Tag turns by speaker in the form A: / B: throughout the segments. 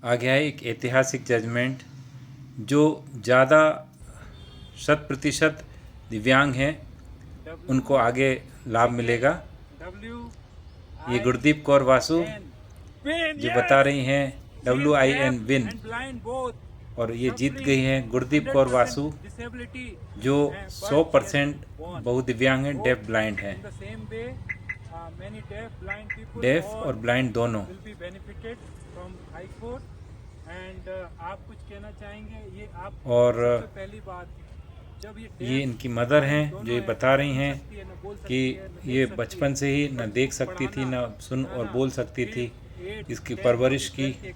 A: आ गया है एक ऐतिहासिक जजमेंट। जो ज़्यादा 100% दिव्यांग हैं उनको आगे लाभ मिलेगा। ये गुरदीप कौर वासु जो बता रही हैं WIN विन, और ये जीत गई हैं गुरदीप कौर वासु जो 100% बहुदिव्यांग हैं, डेफ ब्लाइंड हैं। डेफ और ब्लाइंड दोनों।
B: आप कुछ कहना चाहेंगे? ये आप
A: और
B: पहली बात जब
A: ये इनकी मदर हैं जो ये बता रही हैं कि ये बचपन से ही न देख सकती थी, न सुन और बोल सकती थी। इसकी परवरिश की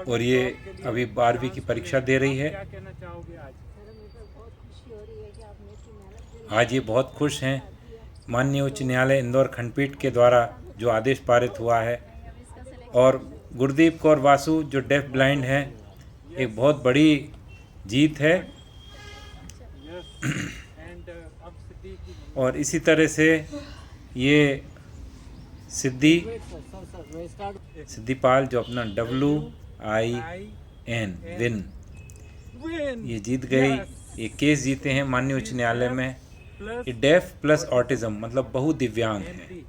A: और ये अभी 12वीं की परीक्षा दे रही है।
B: क्या कहना चाहोगे आज?
A: आज ये बहुत खुश हैं। माननीय उच्च न्यायालय इंदौर खंडपीठ के द्वारा जो आदेश पारित हुआ है, और गुरदीप कौर वासु जो डेफ ब्लाइंड हैं, एक बहुत बड़ी जीत है। और इसी तरह से ये सिद्धिपाल जो अपना WIN विन ये जीत गई। ये केस जीते हैं माननीय उच्च न्यायालय में। ये डेफ प्लस ऑटिज्म मतलब बहुदिव्यांग हैं,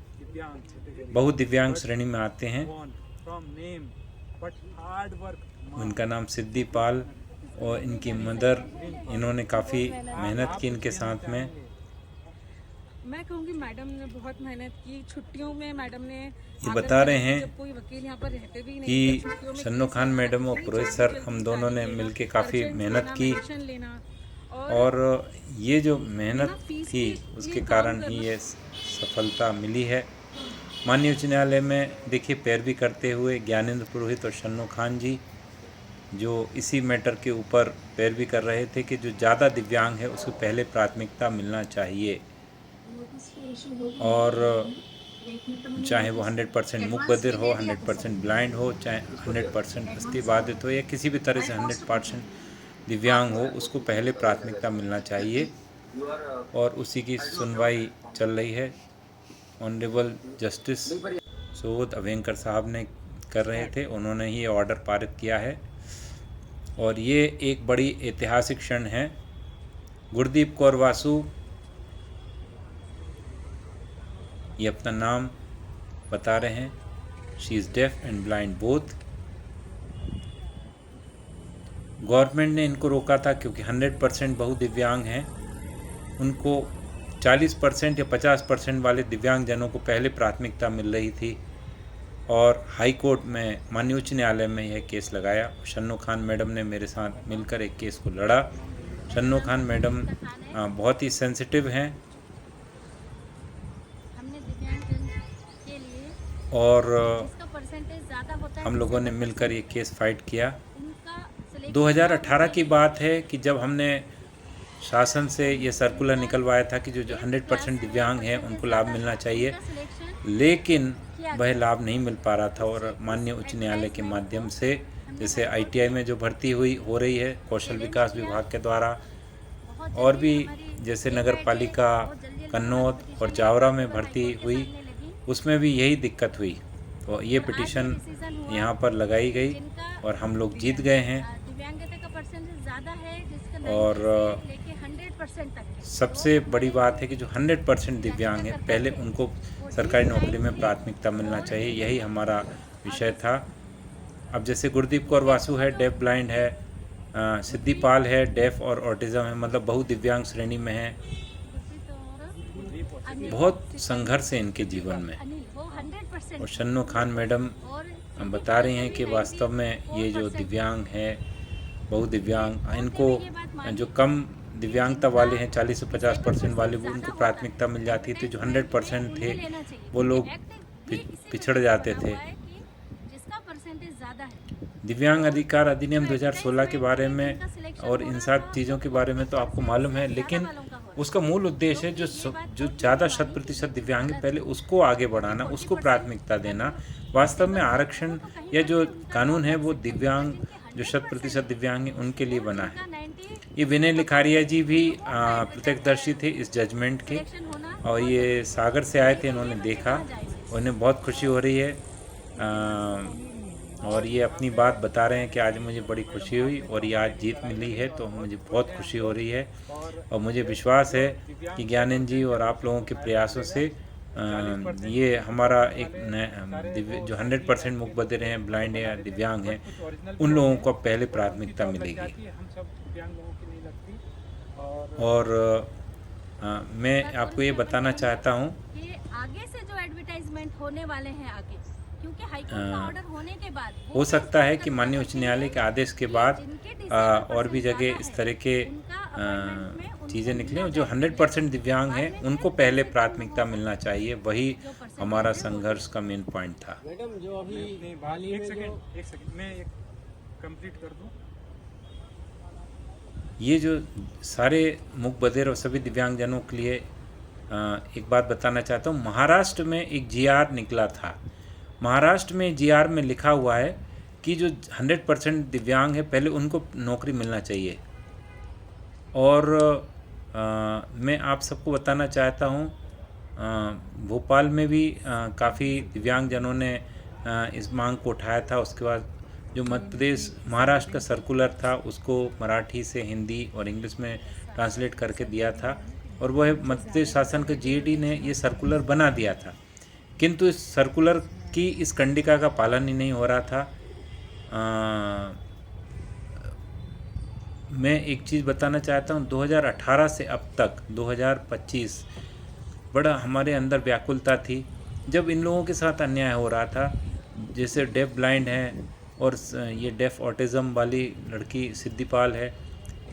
A: बहुदिव्यांग श्रेणी में आते हैं। उनका नाम सिद्धिपाल और इनकी मदर, इन्होंने काफ़ी मेहनत की इनके साथ में।
C: मैं कहूँगी मैडम ने बहुत मेहनत की। छुट्टियों में मैडम ने
A: ये बता रहे हैं
C: जब कोई वकील यहाँ पर रहते भी नहीं
A: कि शन्नू खान मैडम और पुरोहित सर हम दोनों ने मिलके काफ़ी मेहनत की, और ये जो मेहनत थी उसके कारण ही ये सफलता मिली है। माननीय उच्च न्यायालय में देखिए पैरवी करते हुए ज्ञानेंद्र पुरोहित और शन्नू खान जी जो इसी मैटर के ऊपर पैरवी कर रहे थे कि जो ज़्यादा दिव्यांग है उसको पहले प्राथमिकता मिलना चाहिए, और चाहे वो 100% मूक बधिर हो, 100% ब्लाइंड हो, चाहे 100% अस्थिबाधित हो, या किसी भी तरह से 100% दिव्यांग हो, उसको पहले प्राथमिकता मिलना चाहिए। और उसी की सुनवाई चल रही है। ऑनरेबल जस्टिस सोद अवेंकर साहब ने कर रहे थे, उन्होंने ही ऑर्डर पारित किया है। और ये एक बड़ी ऐतिहासिक क्षण है। गुरदीप कौर वासु ये अपना नाम बता रहे हैं। She is deaf and blind both. Government ने इनको रोका था क्योंकि 100% बहुदिव्यांग हैं, उनको 40% या 50% वाले दिव्यांगजनों को पहले प्राथमिकता मिल रही थी। और हाई कोर्ट में माननीय उच्च न्यायालय में यह केस लगाया। शन्नू खान मैडम ने मेरे साथ मिलकर एक केस को लड़ा। शन्नू खान मैडम बहुत ही सेंसिटिव हैं, और हम लोगों ने मिलकर ये केस फाइट किया। 2018 की बात है कि जब हमने शासन से ये सर्कुलर निकलवाया था कि जो 100% दिव्यांग हैं उनको लाभ मिलना चाहिए, लेकिन वह लाभ नहीं मिल पा रहा था। और माननीय उच्च न्यायालय के माध्यम से जैसे ITI में जो भर्ती हो रही है कौशल विकास विभाग के द्वारा, और भी जैसे नगर पालिका कन्नौज और जावरा में भर्ती हुई, उसमें भी यही दिक्कत हुई। तो ये पिटीशन यहाँ पर लगाई गई और हम लोग जीत गए हैं। और सबसे बड़ी बात है कि जो 100% दिव्यांग है पहले उनको सरकारी नौकरी में प्राथमिकता मिलना चाहिए, यही हमारा विषय था। अब जैसे गुरदीप कौर वासु है, डेफ ब्लाइंड है, सिद्धिपाल है, डेफ और ऑटिज्म है, मतलब बहुदिव्यांग श्रेणी में है। बहुत संघर्ष है इनके जीवन में। और शन्नू खान मैडम हम बता रही हैं कि वास्तव में ये जो दिव्यांग है, बहुदिव्यांग, इनको जो कम दिव्यांगता वाले हैं 40 से 50% वाले, वो उनको प्राथमिकता मिल जाती थी। जो 100% थे वो लोग पिछड़ जाते थे। दिव्यांग अधिकार अधिनियम 2016 के बारे में और इन सब चीज़ों के बारे में तो आपको मालूम है, लेकिन उसका मूल उद्देश्य है जो ज़्यादा 100% दिव्यांग है पहले उसको आगे बढ़ाना, उसको प्राथमिकता देना। वास्तव में आरक्षण या जो कानून है वो दिव्यांग जो 100% दिव्यांग हैं उनके लिए बना है। ये विनय लिखारिया जी भी प्रत्यक्षदर्शी थे इस जजमेंट के, और ये सागर से आए थे, इन्होंने देखा, उन्हें बहुत खुशी हो रही है। और ये अपनी बात बता रहे हैं कि आज मुझे बड़ी खुशी हुई और ये आज जीत मिली है तो मुझे बहुत खुशी हो रही है। और मुझे विश्वास है कि ज्ञानेंद्र जी और आप लोगों के प्रयासों से ये हमारा एक जो 100% मूक बधिर हैं, ब्लाइंड या दिव्यांग हैं, उन लोगों को पहले प्राथमिकता मिलेगी।
B: हम सब दिव्यांग लोगों की नहीं लगती।
A: और मैं आपको ये बताना चाहता हूँ
D: कि आगे से जो एडवर्टाइजमेंट होने वाले हैं आगे, क्योंकि हाईकोर्ट का ऑर्डर होने के बाद
A: हो सकता है कि माननीय उच्च न्यायालय के आदेश के बाद और भी जगह इस तरह के चीज़ें निकलें। जो 100% दिव्यांग हैं उनको पहले प्राथमिकता मिलना चाहिए, वही हमारा संघर्ष का मेन पॉइंट था।
E: मैडम जो अभी
B: नहीं,
E: हाल ही
B: एक
E: में
B: सेकंड मैं एक कंप्लीट कर दूं।
A: ये जो सारे मूक बधिर और सभी दिव्यांगजनों के लिए एक बात बताना चाहता हूँ। महाराष्ट्र में एक जीआर निकला था। महाराष्ट्र में जीआर में लिखा हुआ है कि जो 100% दिव्यांग है पहले उनको नौकरी मिलना चाहिए। और मैं आप सबको बताना चाहता हूँ, भोपाल में भी काफ़ी दिव्यांगजनों ने इस मांग को उठाया था। उसके बाद जो मध्य प्रदेश महाराष्ट्र का सर्कुलर था उसको मराठी से हिंदी और इंग्लिश में ट्रांसलेट करके दिया था और वह मध्य प्रदेश शासन के जीएडी ने ये सर्कुलर बना दिया था, किंतु इस सर्कुलर की इस कंडिका का पालन ही नहीं हो रहा था। मैं एक चीज़ बताना चाहता हूँ, 2018 से अब तक 2025 बड़ा हमारे अंदर व्याकुलता थी जब इन लोगों के साथ अन्याय हो रहा था। जैसे डेफ ब्लाइंड है और ये डेफ ऑटिज़म वाली लड़की सिद्धिपाल है,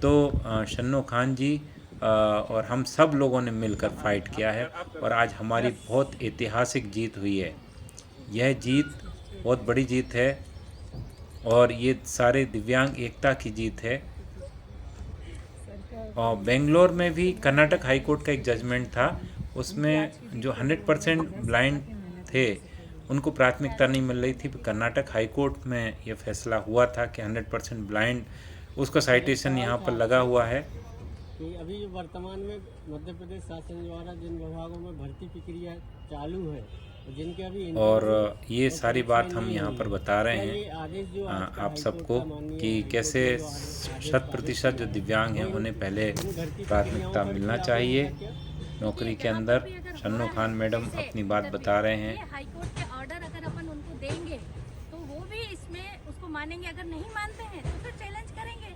A: तो शन्नो खान जी और हम सब लोगों ने मिलकर फाइट किया है और आज हमारी बहुत ऐतिहासिक जीत हुई है। यह जीत बहुत बड़ी जीत है और ये सारे दिव्यांग एकता की जीत है। और बेंगलोर में भी कर्नाटक हाई कोर्ट का एक जजमेंट था, उसमें जो 100% ब्लाइंड थे उनको प्राथमिकता नहीं मिल रही थी। कर्नाटक हाई कोर्ट में यह फैसला हुआ था कि 100% ब्लाइंड, उसका साइटेशन यहाँ पर लगा हुआ है।
E: कि अभी वर्तमान में मध्य प्रदेश शासन द्वारा जिन विभागों में भर्ती प्रक्रिया चालू है, जिनके अभी
A: और ये सारी बात हम यहाँ पर बता रहे हैं आप सबको कि कैसे 100% जो दिव्यांग हैं उन्हें पहले प्राथमिकता मिलना चाहिए नौकरी के अंदर। शन्नो खान मैडम अपनी बात बता रहे हैं।
D: हाईकोर्ट के ऑर्डर अगर अपन उनको देंगे तो वो भी इसमें उसको मानेंगे, अगर नहीं मानते हैं तो फिर चैलेंज करेंगे।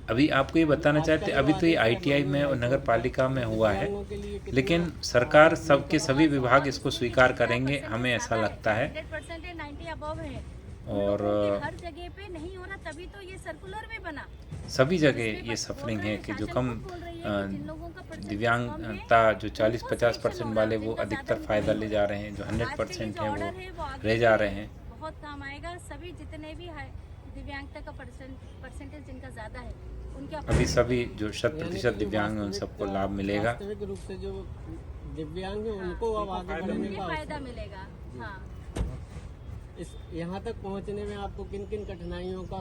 A: अभी आपको ये बताना चाहते, अभी तो ये आईटीआई में और नगर पालिका में हुआ है, लेकिन सरकार सबके सभी विभाग इसको स्वीकार करेंगे, हमें ऐसा लगता है।
D: 100% है, 90 अबव है
A: और
D: हर जगह पे नहीं हो रहा, तभी तो ये सर्कुलर भी बना।
A: सभी जगह ये सफरिंग है कि जो कम दिव्यांगता जो 40-50% वाले वो अधिकतर फ़ायदा ले जा रहे हैं, जो 100% है वो रह जा रहे हैं।
D: बहुत काम आएगा। सभी जितने भी है दिव्यांगता का परसेंटेज जिनका ज़्यादा है उनके
A: अभी सभी जो 100% दिव्यांग हैं उन सबको लाभ मिलेगा।
E: वास्तविक रूप से जो दिव्यांग है उनको अब आगे बढ़ने का
D: फायदा मिलेगा। हाँ,
E: इस यहाँ तक पहुँचने में आपको किन किन कठिनाइयों का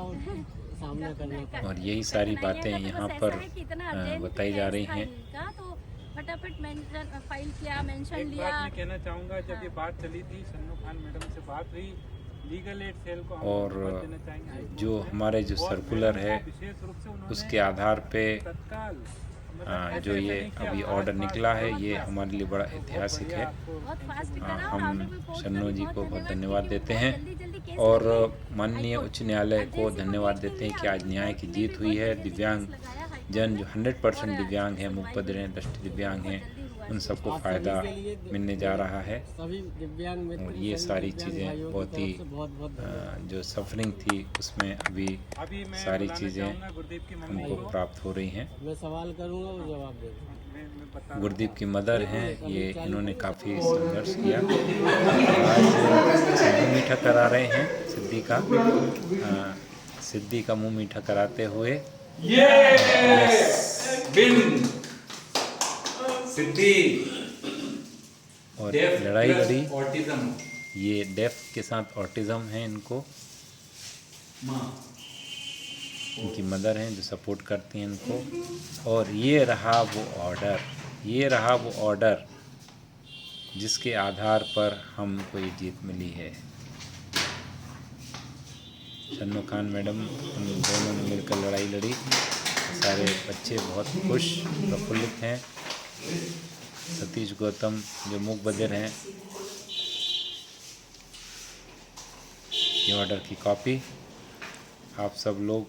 E: सामना करना पड़ा?
A: और यही सारी बातें यहाँ पर बताई जा रही हैं।
D: तो फटाफट मेंशन फाइल किया, मेंशन
B: एक
D: लिया।
B: बात मैं कहना चाहूँगा, जब ये बात चली थी शन्नो खान मैडम से बात हुई, लीगल एड सेल को हम
A: और
B: धन्यवाद देना चाहेंगे।
A: जो हमारे जो सर्कुलर है
B: विशेष रूप से उन्होंने
A: उसके आधार पे
B: तत्काल
A: जो ये अभी ऑर्डर निकला है ये हमारे लिए बड़ा ऐतिहासिक है।
D: बहुत फास्ट
A: हम शन्नो जी को बहुत धन्यवाद देते हैं और माननीय उच्च न्यायालय को धन्यवाद देते हैं कि आज न्याय की जीत हुई है। दिव्यांग जन जो 100% दिव्यांग हैं, मूक बधिर हैं, दृष्टि दिव्यांग हैं, उन सबको फ़ायदा मिलने जा रहा है।
E: सभी दिव्यांग मित्र,
A: और ये सारी चीज़ें बहुत ही जो सफरिंग थी उसमें अभी सारी चीज़ें हमको प्राप्त हो रही हैं।
E: मैं सवाल करूंगा वो जवाब देंगे।
A: गुरदीप की मदर हैं, ये इन्होंने काफ़ी संघर्ष किया। आज मुँह मीठा करा रहे हैं सिद्धि का मुँह मीठा कराते हुए
F: सिद्धि
A: और लड़ाई लड़ी।
F: ऑटिज्म
A: ये डेफ के साथ ऑटिज़म है, इनको इनकी मदर हैं जो सपोर्ट करती हैं इनको। और ये रहा वो ऑर्डर जिसके आधार पर हमको ये जीत मिली है। सन्नो खान मैडम, उन दोनों ने मिलकर लड़ाई लड़ी। सारे बच्चे बहुत खुश प्रफुल्लित हैं। सतीश गौतम जो मूक बधिर हैं, ये ऑर्डर की कॉपी। आप सब लोग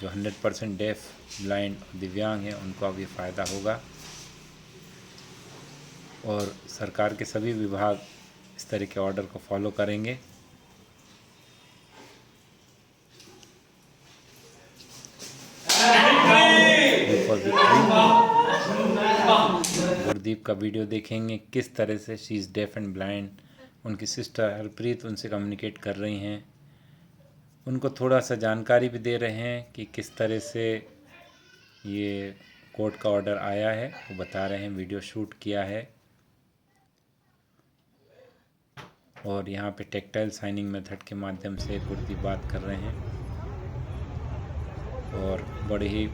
A: जो 100% डेफ, ब्लाइंड और दिव्यांग हैं, उनको अब ये फ़ायदा होगा। और सरकार के सभी विभाग इस तरह के ऑर्डर को फॉलो करेंगे। गुरदीप का वीडियो देखेंगे, किस तरह से she is deaf and blind. उनकी सिस्टर हरप्रीत उनसे कम्युनिकेट कर रही हैं, उनको थोड़ा सा जानकारी भी दे रहे हैं कि किस तरह से ये कोर्ट का ऑर्डर आया है, वो बता रहे हैं, वीडियो शूट किया है। और यहाँ पे टेक्टाइल साइनिंग मेथड के माध्यम से गुरदीप बात कर रहे हैं और बड़े ही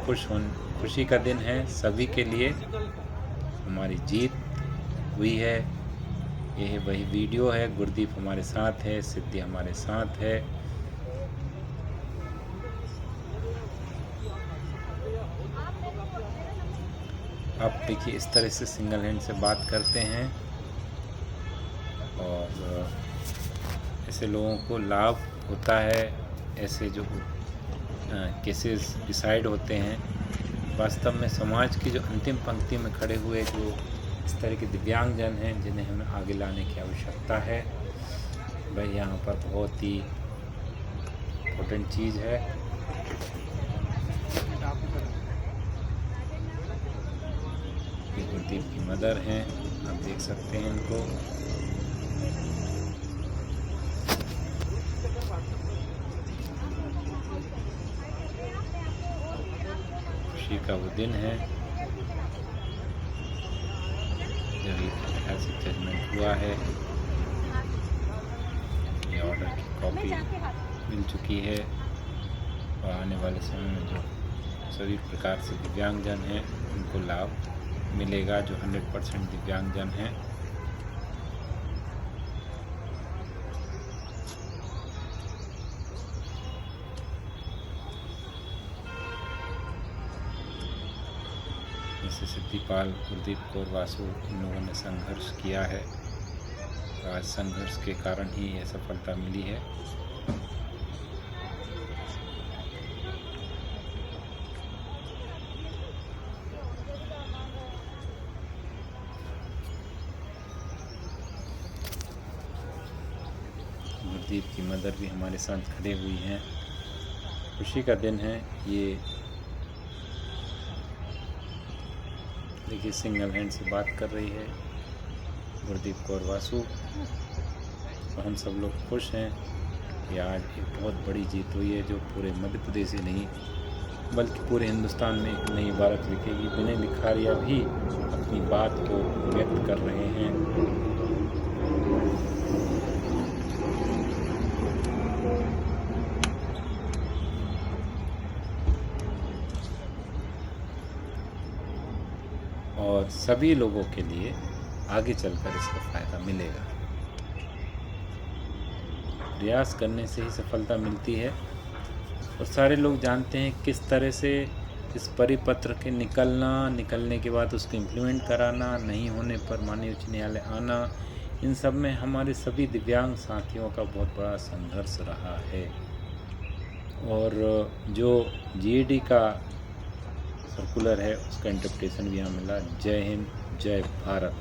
A: खुशी का दिन है सभी के लिए। हमारी जीत हुई है। यह वही वीडियो है। गुरदीप हमारे साथ है, सिद्धि हमारे साथ है। आप देखिए इस तरह से सिंगल हैंड से बात करते हैं और ऐसे लोगों को लाभ होता है। ऐसे जो केसेस डिसाइड होते हैं, वास्तव में समाज की जो अंतिम पंक्ति में खड़े हुए जो इस तरह के दिव्यांगजन हैं, जिन्हें हमें आगे लाने की आवश्यकता है, भाई यहाँ पर बहुत ही इम्पोर्टेंट चीज़ है। ये गुरदीप की मदर हैं, आप देख सकते हैं इनको। खुशी का वो दिन है जब ऐतिहासिक जजमेंट हुआ है। ये ऑर्डर की कॉपी मिल चुकी है और आने वाले समय में जो सभी प्रकार से दिव्यांगजन हैं उनको लाभ मिलेगा, जो 100% दिव्यांगजन हैं। जैसे सिद्धिपाल, गुरदीप कौर वासु, इन लोगों ने संघर्ष किया है। आज संघर्ष के कारण ही यह सफलता मिली है। गुरदीप की मदर भी हमारे साथ खड़े हुई हैं। खुशी का दिन है ये। देखिए सिंगल हैंड से बात कर रही है गुरदीप कौर वासु। और हम सब लोग खुश हैं कि आज एक बहुत बड़ी जीत हुई है, जो पूरे मध्य प्रदेश ही नहीं बल्कि पूरे हिंदुस्तान में एक नई इबारत लिखेगी। विनय लिखारिया भी अपनी बात को व्यक्त कर रहे हैं। और सभी लोगों के लिए आगे चलकर इसका फ़ायदा मिलेगा। प्रयास करने से ही सफलता मिलती है और सारे लोग जानते हैं किस तरह से इस परिपत्र के निकलने के बाद उसको इम्प्लीमेंट कराना, नहीं होने पर माननीय उच्च न्यायालय आना, इन सब में हमारे सभी दिव्यांग साथियों का बहुत बड़ा संघर्ष रहा है। और जो GAD का सर्कुलर है उसका इंटरप्रिटेशन भी यहाँ मिला। जय हिंद, जय भारत।